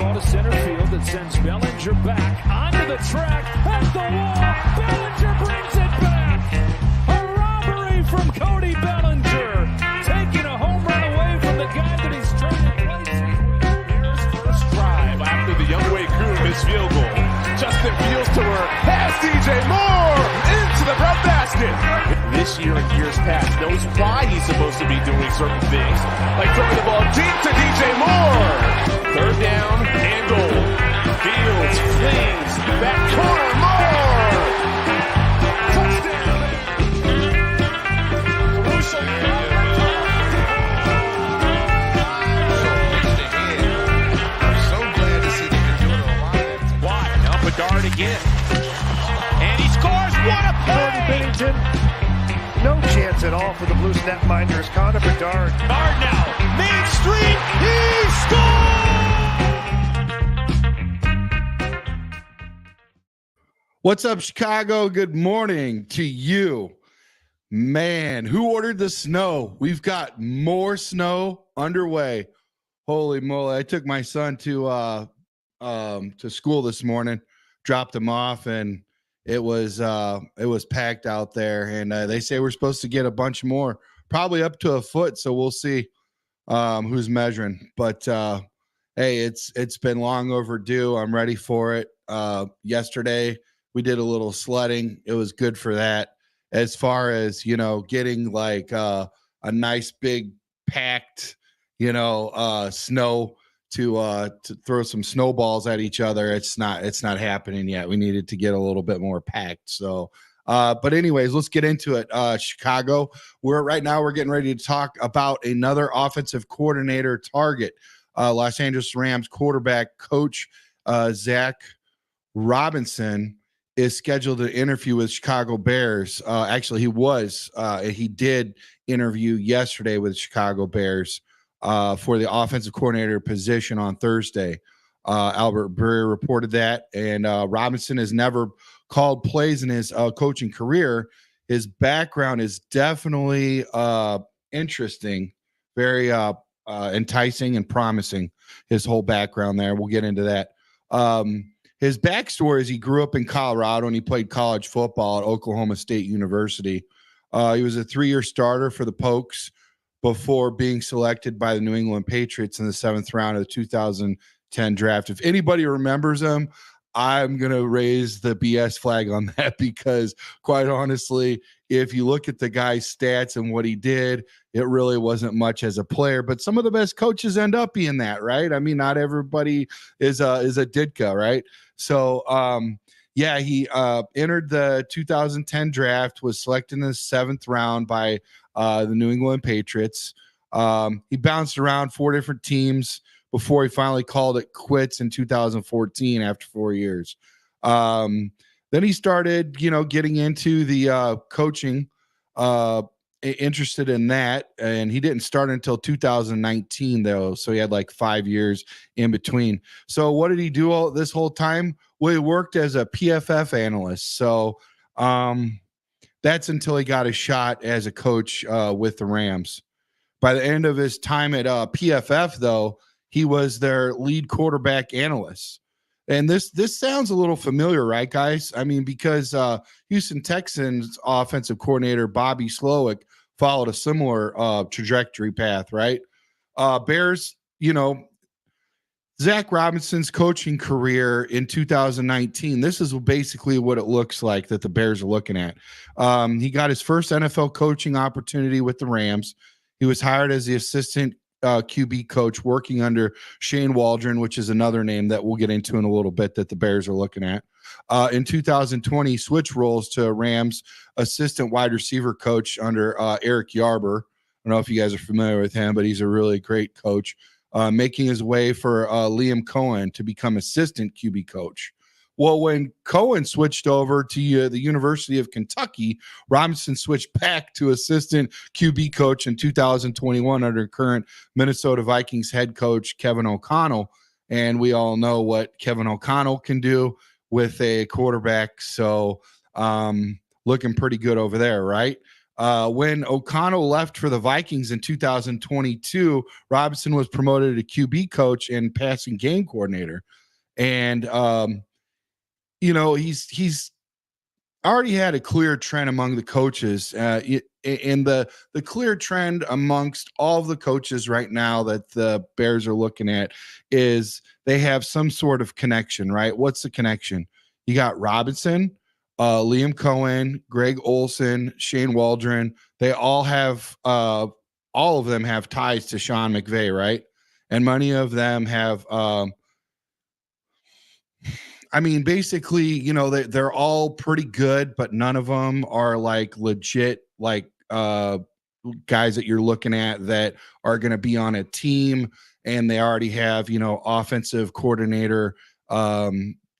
ball to center field that sends Bellinger back onto the track at the wall. Bellinger brings it back. A robbery from Cody Bellinger, taking a home run away from the guy that he's traded places with. Here's first drive after the Younghoe Koo missed field goal. Justin Fields to work, has DJ Moore into the breadbasket. This year and years past knows why he's supposed to be doing certain things, like throwing the ball deep to DJ Moore. Third down and goal. Fields flings that corner. Moore. Touchdown. Caruso. So glad to see them doing a lot of that. Wide. Now Bedard again. And he scores. What a Jordan play! Bennington, no chance at all for the Blues netminders. Connor Bedard. Bedard now. Main Street. He scores! What's up, Chicago? Good morning to you. Man, who ordered the snow? We've got more snow underway. Holy moly. I took my son to school this morning, dropped him off, and it was packed out there. And they say we're supposed to get a bunch more, probably up to a foot. So we'll see who's measuring. But hey, it's been long overdue. I'm ready for it. Yesterday we did a little sledding. It was good for that. As far as, getting like a nice big packed, snow to throw some snowballs at each other. It's not happening yet. We needed to get a little bit more packed. So, but anyways, let's get into it. Chicago, we're getting ready to talk about another offensive coordinator target. Los Angeles Rams quarterback coach, Zac Robinson, is scheduled to interview with Chicago Bears. Actually, he did interview yesterday with Chicago Bears for the offensive coordinator position on Thursday. Albert Breer reported that, and Robinson has never called plays in his coaching career. His background is definitely interesting, very enticing and promising, his whole background there. We'll get into that. His backstory is he grew up in Colorado and he played college football at Oklahoma State University. He was a 3-year starter for the Pokes before being selected by the New England Patriots in the 7th round of the 2010 draft. If anybody remembers him, I'm going to raise the BS flag on that, because quite honestly, if you look at the guy's stats and what he did, it really wasn't much as a player. But some of the best coaches end up being that, right? I mean, not everybody is a Ditka, right? So, he entered the 2010 draft, was selected in the 7th round by the New England Patriots. He bounced around 4 different teams before he finally called it quits in 2014 after 4 years. Then he started, getting into the coaching, interested in that. And he didn't start until 2019, though. So he had like 5 years in between. So what did he do this whole time? Well, he worked as a PFF analyst. So that's until he got a shot as a coach with the Rams. By the end of his time at PFF, though, he was their lead quarterback analyst. And this sounds a little familiar, right, guys? I mean, because Houston Texans offensive coordinator Bobby Slowick followed a similar trajectory path, right? Bears, Zac Robinson's coaching career in 2019, this is basically what it looks like that the Bears are looking at. He got his first NFL coaching opportunity with the Rams. He was hired as the assistant QB coach working under Shane Waldron, which is another name that we'll get into in a little bit that the Bears are looking at. In 2020, switched roles to Rams assistant wide receiver coach under Eric Yarber. I don't know if you guys are familiar with him, but he's a really great coach, making his way for Liam Cohen to become assistant QB coach. Well, when Cohen switched over to the University of Kentucky, Robinson switched back to assistant QB coach in 2021 under current Minnesota Vikings head coach Kevin O'Connell. And we all know what Kevin O'Connell can do with a quarterback. So looking pretty good over there, right? When O'Connell left for the Vikings in 2022, Robinson was promoted to QB coach and passing game coordinator. And, he's already had a clear trend among the coaches. And the clear trend amongst all of the coaches right now that the Bears are looking at is they have some sort of connection, right? What's the connection? You got Robinson, Liam Cohen, Greg Olson, Shane Waldron. They all have all of them have ties to Sean McVay, right? And many of them have basically, they're all pretty good, but none of them are like legit, like guys that you're looking at that are going to be on a team, and they already have, offensive coordinator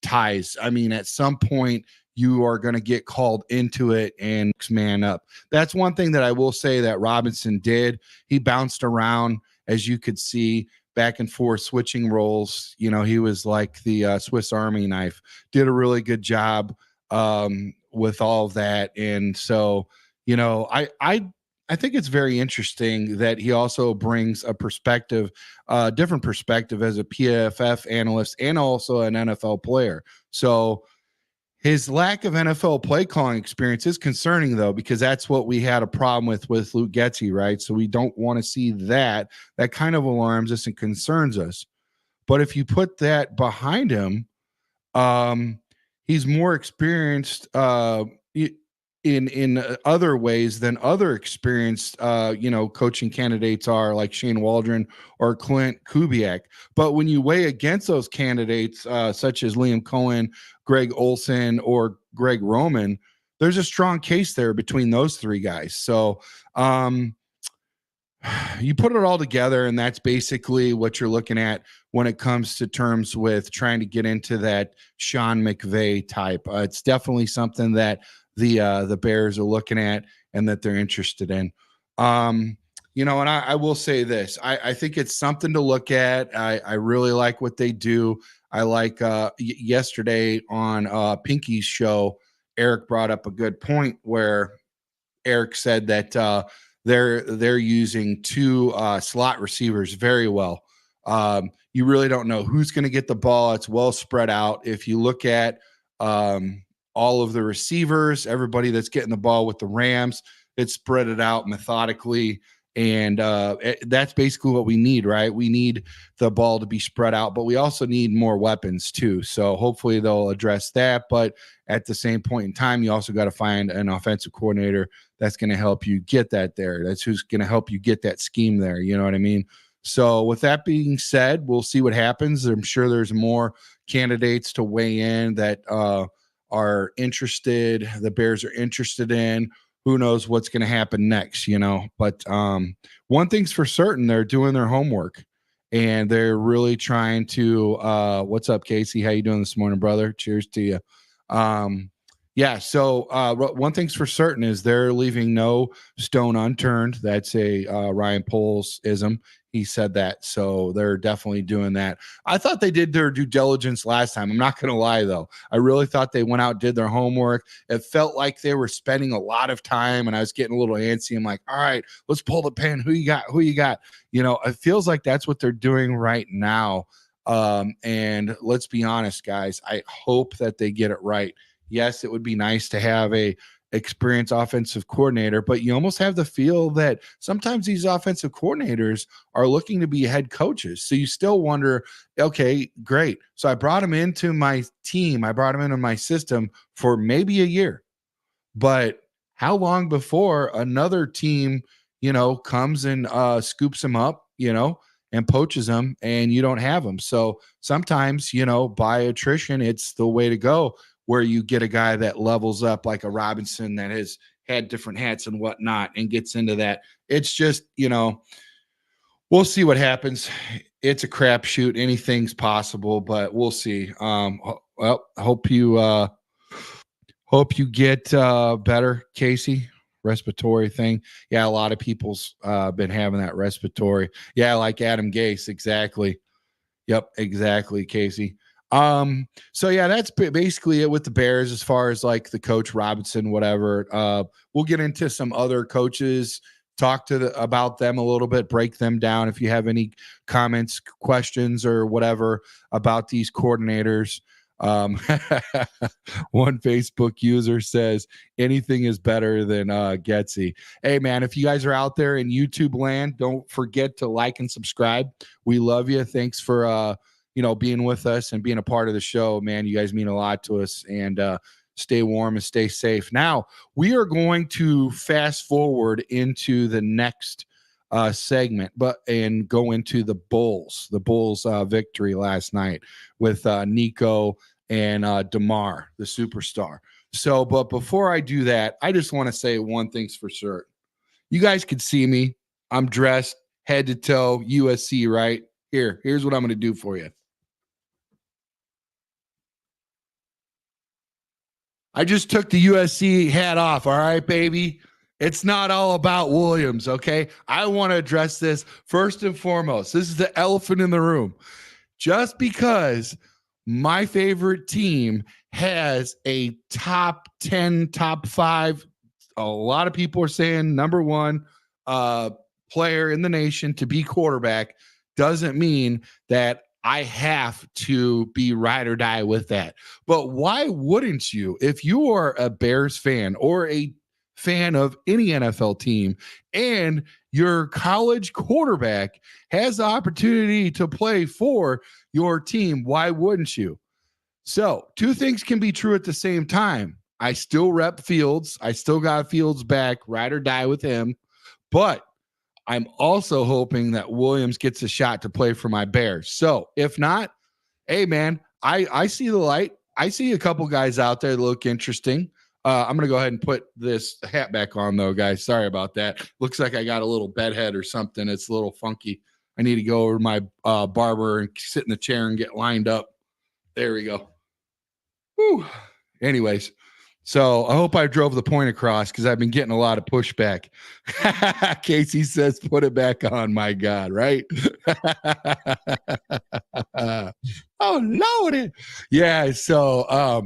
ties. At some point, you are going to get called into it and man up. That's one thing that I will say that Robinson did. He bounced around, as you could see, back and forth, switching roles. He was like the Swiss Army knife. Did a really good job with all of that. And so, I think it's very interesting that he also brings a perspective, different perspective as a PFF analyst and also an NFL player. So his lack of NFL play calling experience is concerning, though, because that's what we had a problem with Luke Getsy, right? So we don't want to see that. That kind of alarms us and concerns us. But if you put that behind him, he's more experienced in other ways than other experienced coaching candidates are, like Shane Waldron or Clint Kubiak. But when you weigh against those candidates, such as Liam Cohen, Greg Olson, or Greg Roman, there's a strong case there between those three guys. So you put it all together, and that's basically what you're looking at when it comes to terms with trying to get into that Sean McVay type. It's definitely something that the Bears are looking at and that they're interested in. And I will say this. I think it's something to look at. I really like what they do. I like yesterday on Pinky's show, Eric brought up a good point where Eric said that they're using two slot receivers very well. You really don't know who's going to get the ball. It's well spread out. If you look at all of the receivers, everybody that's getting the ball with the Rams, it's spread it out methodically. And that's basically what we need, right? We need the ball to be spread out, but we also need more weapons too. So hopefully they'll address that. But at the same point in time, you also got to find an offensive coordinator that's going to help you get that there. That's who's going to help you get that scheme there. You know what I mean? So with that being said, we'll see what happens. I'm sure there's more candidates to weigh in that are interested. The Bears are interested in. Who knows what's going to happen next, But one thing's for certain, they're doing their homework, and they're really trying to what's up, Casey? How you doing this morning, brother? Cheers to you. So one thing's for certain is they're leaving no stone unturned. That's a Ryan Poles-ism. He said that. So they're definitely doing that. I thought they did their due diligence last time. I'm not going to lie, though. I really thought they went out, did their homework. It felt like they were spending a lot of time, and I was getting a little antsy. I'm like, all right, let's pull the pin. Who you got? It feels like that's what they're doing right now. And let's be honest, guys, I hope that they get it right. Yes, it would be nice to have a experienced offensive coordinator, but you almost have the feel that sometimes these offensive coordinators are looking to be head coaches. So you still wonder, okay, great. So I brought him into my team. I brought him into my system for maybe a year, but how long before another team, comes and scoops him up, and poaches them, and you don't have them. So sometimes, by attrition, it's the way to go, where you get a guy that levels up like a Robinson that has had different hats and whatnot and gets into that. It's just, we'll see what happens. It's a crapshoot. Anything's possible, but we'll see. Well, hope you get better, Casey. Respiratory thing. Yeah, a lot of people's been having that respiratory. Yeah, like Adam Gase. Exactly. Yep, exactly, Casey. So yeah, that's basically it with the Bears as far as like the coach Robinson, whatever. We'll get into some other coaches, talk about them a little bit, break them down. If you have any comments, questions, or whatever about these coordinators. One Facebook user says anything is better than Getsy. Hey man, if you guys are out there in YouTube land, don't forget to like and subscribe. We love you. Thanks for being with us and being a part of the show, man. You guys mean a lot to us, and stay warm and stay safe. Now we are going to fast forward into the next segment, and go into the Bulls victory last night with Nico and DeMar, the superstar. So, but before I do that, I just want to say one thing's for certain. You guys can see me. I'm dressed head to toe USC, right? Here's what I'm going to do for you. I just took the USC hat off. All right, baby. It's not all about Williams, okay? I want to address this first and foremost. This is the elephant in the room. Just because my favorite team has a top 10, top 5, a lot of people are saying number 1 player in the nation to be quarterback, doesn't mean that I have to be ride or die with that. But why wouldn't you? If you are a Bears fan or a fan of any NFL team and your college quarterback has the opportunity to play for your team, why wouldn't you? So 2 things can be true at the same time. I still rep Fields. I still got Fields back, ride or die with him. But I'm also hoping that Williams gets a shot to play for my Bears. So if not, hey, man, I see the light. I see a couple guys out there that look interesting. I'm going to go ahead and put this hat back on, though, guys. Sorry about that. Looks like I got a little bed head or something. It's a little funky. I need to go over to my barber and sit in the chair and get lined up. There we go. Whew. Anyways. So I hope I drove the point across because I've been getting a lot of pushback. Casey says, put it back on, my God, right? Oh, Lord. Yeah. So, I've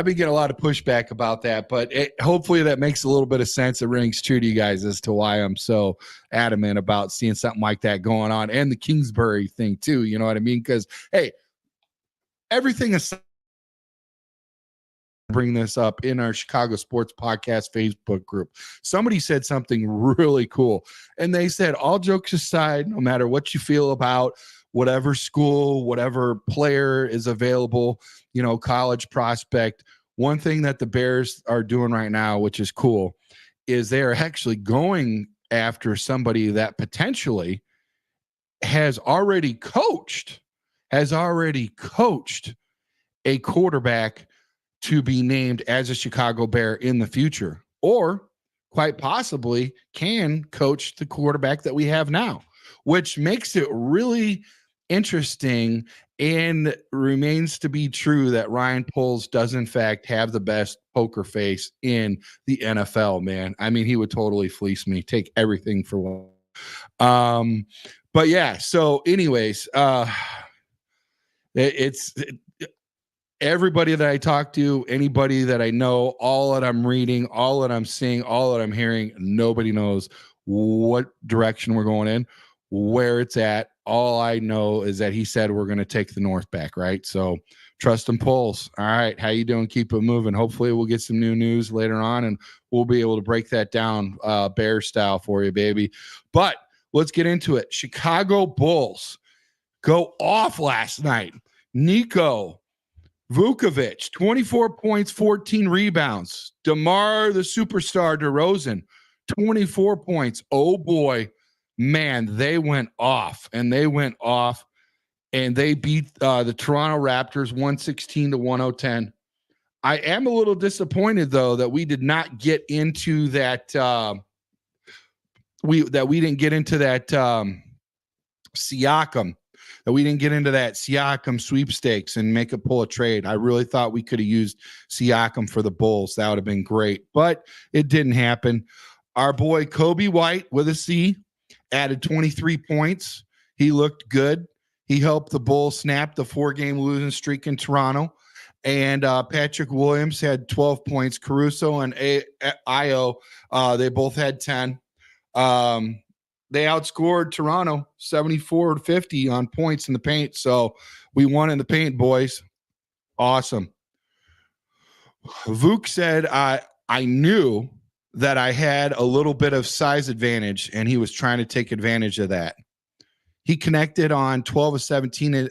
been getting a lot of pushback about that, but hopefully that makes a little bit of sense. It rings true to you guys as to why I'm so adamant about seeing something like that going on, and the Kingsbury thing too. You know what I mean? Because, hey, everything aside, bring this up in our Chicago Sports Podcast Facebook group. Somebody said something really cool, and they said, all jokes aside, no matter what you feel about whatever school, whatever player is available, college prospect, one thing that the Bears are doing right now, which is cool, is they are actually going after somebody that potentially has already coached a quarterback to be named as a Chicago Bear in the future, or quite possibly can coach the quarterback that we have now, which makes it really interesting, and remains to be true that Ryan Poles does in fact have the best poker face in the NFL, man. I mean, he would totally fleece me, take everything for one. But yeah, so anyways, it's everybody that I talk to, anybody that I know, all that I'm reading, all that I'm seeing, all that I'm hearing, nobody knows what direction we're going in, where it's at. All I know is that he said we're going to take the North back, right? So trust and Pulse. All right, how you doing? Keep it moving. Hopefully we'll get some new news later on, and we'll be able to break that down Bear style for you, baby. But let's get into it. Chicago Bulls go off last night. Nico Vukovic, 24 points, 14 rebounds. DeMar, the superstar, DeRozan, 24 points. Oh, boy. Man, they went off, and they beat the Toronto Raptors 116-110. I am a little disappointed, though, that we did not get into that. We didn't get into that Siakam. That we didn't get into that Siakam sweepstakes and make it pull a trade. I really thought we could have used Siakam for the Bulls. That would have been great, but it didn't happen. Our boy Kobe White with a C added 23 points. He looked good. He helped the Bulls snap the 4-game losing streak in Toronto. And Patrick Williams had 12 points. Caruso and Io, they both had 10. They outscored Toronto 74-50 on points in the paint. So we won in the paint, boys. Awesome. Vuk said, I knew that I had a little bit of size advantage, and he was trying to take advantage of that. He connected on 12 of 17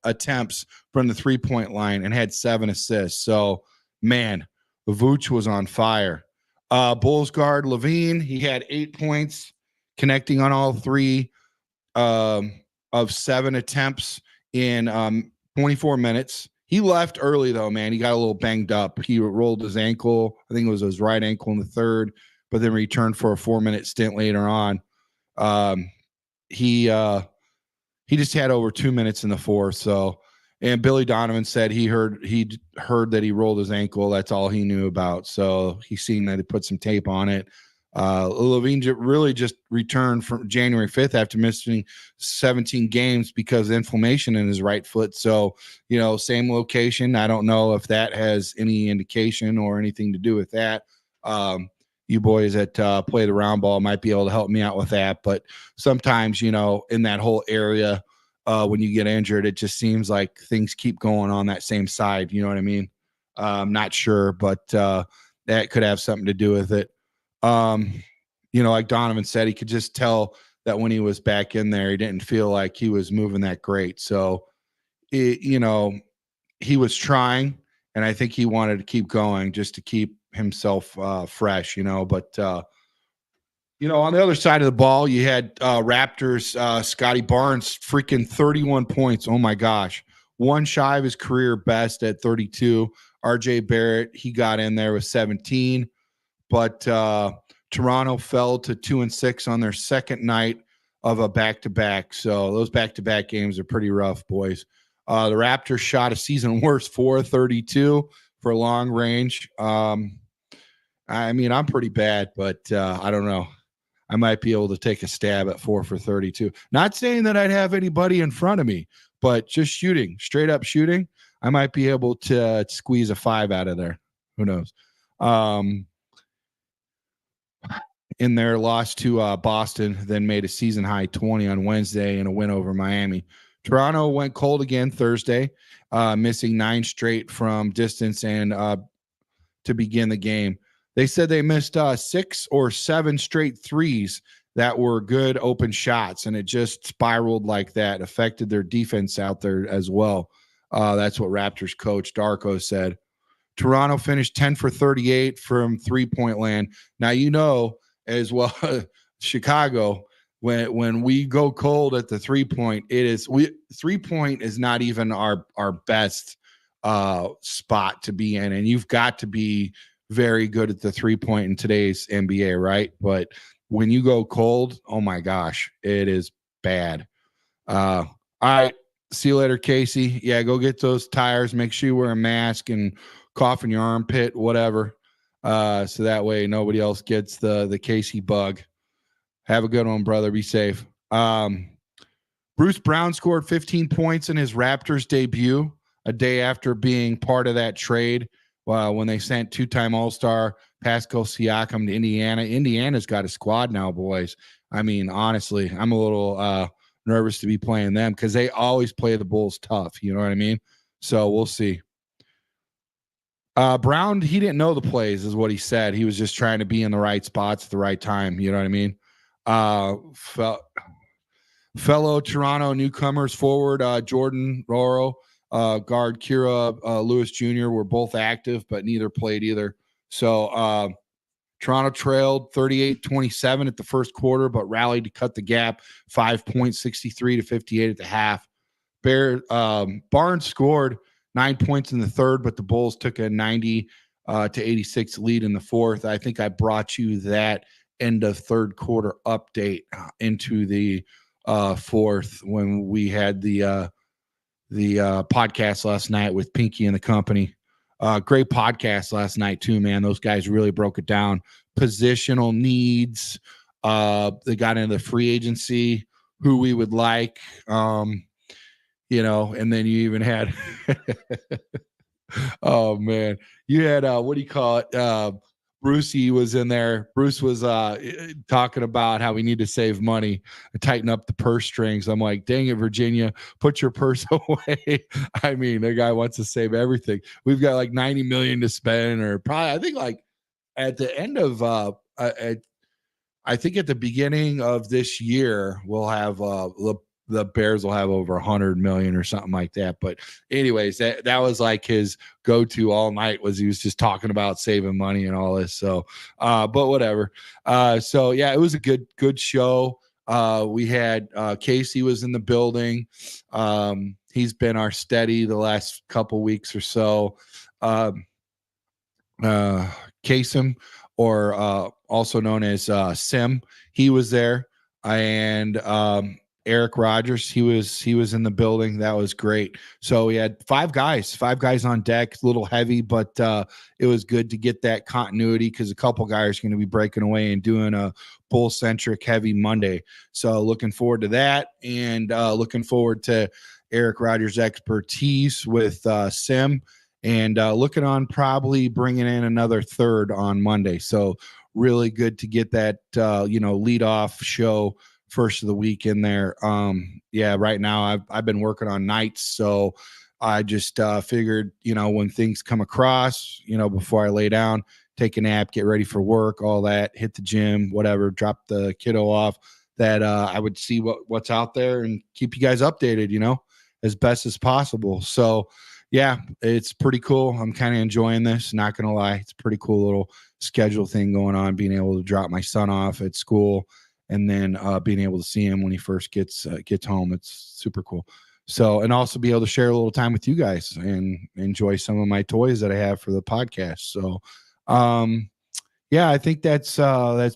attempts from the three-point line and had 7 assists. So, man, Vooch was on fire. Bulls guard Levine, he had 8 points, connecting on all 3 of 7 attempts in 24 minutes. He left early, though, man. He got a little banged up. He rolled his ankle. I think it was his right ankle in the third, but then returned for a 4-minute stint later on. He just had over 2 minutes in the fourth. So, and Billy Donovan said he heard that he rolled his ankle. That's all he knew about. So he's seen that he put some tape on it. Levine really just returned from January 5th after missing 17 games because of inflammation in his right foot. So, same location. I don't know if that has any indication or anything to do with that. You boys that play the round ball might be able to help me out with that. But sometimes, in that whole area, when you get injured, it just seems like things keep going on that same side. You know what I mean? I'm not sure, but that could have something to do with it. Like Donovan said, he could just tell that when he was back in there, he didn't feel like he was moving that great. So, he was trying, and I think he wanted to keep going just to keep himself fresh, but on the other side of the ball, you had Raptors, Scotty Barnes, freaking 31 points. Oh my gosh. One shy of his career best at 32. RJ Barrett, he got in there with 17, but Toronto fell to 2-6 on their second night of a back-to-back. So those back-to-back games are pretty rough, boys. The Raptors shot a season worst 4-32 for long range. I'm pretty bad, but I don't know. I might be able to take a stab at 4 for 32. Not saying that I'd have anybody in front of me, but just shooting, straight up shooting, I might be able to squeeze a 5 out of there. Who knows? In their loss to Boston, then made a season high 20 on Wednesday in a win over Miami. Toronto went cold again Thursday, missing 9 straight from distance and to begin the game. They said they missed 6 or 7 straight threes that were good open shots, and it just spiraled like that, affected their defense out there as well. That's what Raptors coach Darko said. Toronto finished 10 for 38 from three-point land. Now, as well, Chicago, when we go cold at the three-point, three-point is not even our best spot to be in, and you've got to be very good at the three-point in today's NBA, right? But when you go cold, oh my gosh, it is bad. All right, see you later, Casey. Yeah, go get those tires. Make sure you wear a mask and cough in your armpit, whatever. So that way nobody else gets the Casey bug. Have a good one, brother. Be safe. Bruce Brown scored 15 points in his Raptors debut a day after being part of that trade when they sent 2-time All-Star Pascal Siakam to Indiana. Indiana's got a squad now, boys. I mean, honestly, I'm a little nervous to be playing them because they always play the Bulls tough. You know what I mean? So we'll see. Brown, he didn't know the plays is what he said. He was just trying to be in the right spots at the right time. You know what I mean? Fellow Toronto newcomers forward, Jordan Roro, guard Kira Lewis Jr. were both active, but neither played either. So Toronto trailed 38-27 at the first quarter, but rallied to cut the gap 5 points, 63-58 at the half. Barnes scored 9 points in the third, but the Bulls took a 90-86 lead in the fourth. I think I brought you that end of third quarter update into the fourth when we had the podcast last night with Pinky and the company. Great podcast last night too, man. Those guys really broke it down. Positional needs. They got into the free agency, who we would like. and then you even had, oh man, you had, what do you call it? Brucey was in there. Bruce was talking about how we need to save money and tighten up the purse strings. I'm like, dang it, Virginia, put your purse away. I mean, the guy wants to save everything. We've got like 90 million to spend, or probably, I think, like at the end of I think at the beginning of this year, we'll have the Bears will have over 100 million or something like that. But anyways, that was like his go-to all night, was he was just talking about saving money and all this. So, but whatever. So yeah, it was a good show. We had Casey was in the building. He's been our steady the last couple weeks or so. Kasem, or also known as Sim, he was there, and Eric Rogers, he was in the building. That was great. So we had five guys on deck. A little heavy, but it was good to get that continuity, because a couple guys are going to be breaking away and doing a bull-centric heavy Monday. So looking forward to that, and looking forward to Eric Rogers' expertise with Sim, and looking on probably bringing in another third on Monday. So really good to get that, lead off show first of the week in there. Right now I've been working on nights. So I just figured, when things come across, before I lay down, take a nap, get ready for work, all that, hit the gym, whatever, drop the kiddo off, that I would see what's out there and keep you guys updated, as best as possible. So yeah, it's pretty cool. I'm kind of enjoying this, not going to lie. It's a pretty cool little schedule thing going on, being able to drop my son off at school and then being able to see him when he first gets home. It's super cool. So, and also be able to share a little time with you guys and enjoy some of my toys that I have for the podcast. So, I think that's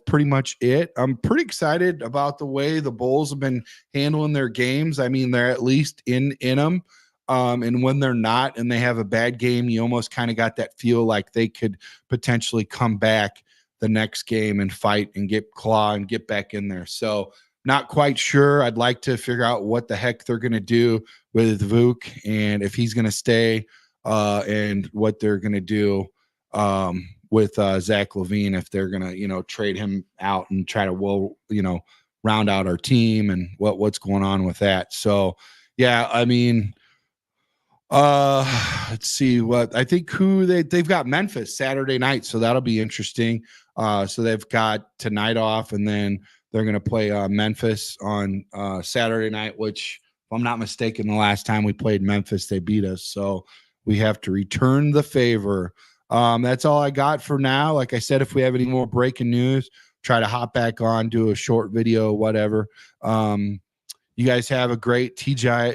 pretty much it. I'm pretty excited about the way the Bulls have been handling their games. I mean, they're at least in them. And when they're not and they have a bad game, you almost kind of got that feel like they could potentially come back the next game and fight and get claw and get back in there. So not quite sure. I'd like to figure out what the heck they're going to do with Vuk, and if he's going to stay, and what they're going to do with Zach LaVine, if they're going to, trade him out and try to, round out our team, and what's going on with that. So, yeah, I mean, let's see what I think they've got Memphis Saturday night. So that'll be interesting. So they've got tonight off, and then they're going to play Memphis on Saturday night, which, if I'm not mistaken, the last time we played Memphis, they beat us. So we have to return the favor. That's all I got for now. Like I said, if we have any more breaking news, try to hop back on, do a short video, whatever. You guys have a great TGIF.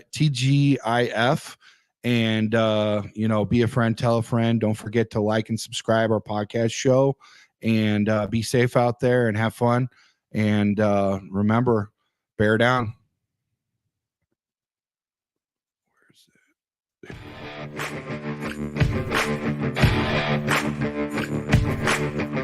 And, be a friend, tell a friend. Don't forget to like and subscribe our podcast show, and be safe out there and have fun. And remember, bear down. Where is it?